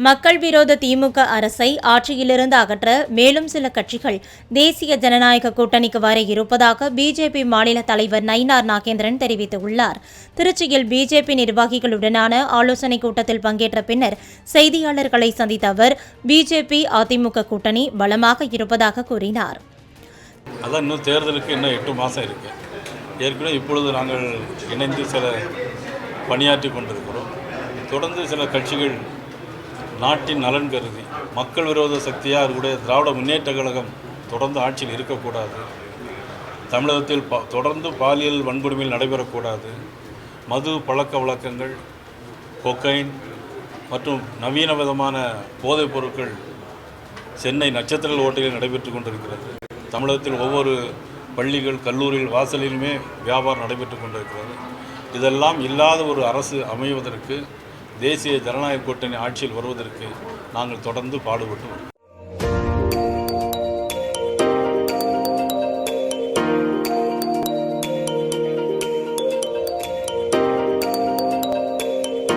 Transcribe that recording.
மக்கள் விரோத திமுக அரசை ஆட்சியிலிருந்து அகற்ற மேலும் சில கட்சிகள் தேசிய ஜனநாயக கூட்டணிக்கு வர இருப்பதாக பிஜேபி மாநில தலைவர் நயினார் நாகேந்திரன் தெரிவித்துள்ளார். திருச்சியில் பிஜேபி நிர்வாகிகளுடனான ஆலோசனைக் கூட்டத்தில் பங்கேற்ற பின்னர் செய்தியாளர்களை சந்தித்த அவர் பிஜேபி அதிமுக கூட்டணி பலமாக இருப்பதாக கூறினார். அதான் இன்னும் தேர்தலுக்கு இன்னும் 8 மாதம் இருக்குது. ஏற்கனவே இப்பொழுது நாங்கள் இணைந்து சில பணியாற்றி கொண்டிருக்கிறோம். தொடர்ந்து சில கட்சிகள் நாட்டின் நலன் கருதி மக்கள் விரோத சக்தியாக இருக்கக்கூடிய திராவிட முன்னேற்ற கழகம் தொடர்ந்து ஆட்சியில் இருக்கக்கூடாது, தமிழகத்தில் தொடர்ந்து பாலியல் வன்கொடுமையில் நடைபெறக்கூடாது, மது பழக்க வழக்கங்கள், கொக்கைன் மற்றும் நவீன விதமான போதைப் பொருட்கள் சென்னை நட்சத்திர ஓட்டையில் நடைபெற்று கொண்டிருக்கிறது. தமிழகத்தில் ஒவ்வொரு பள்ளிகள் கல்லூரிகள் வாசலிலுமே வியாபாரம் நடைபெற்று கொண்டிருக்கிறது. இதெல்லாம் இல்லாத ஒரு அரசு அமைவதற்கு, தேசிய ஜனநாயக கூட்டணி ஆட்சியில் வருவதற்கு நாங்கள் தொடர்ந்து பாடுபட்டு வருகிறோம்.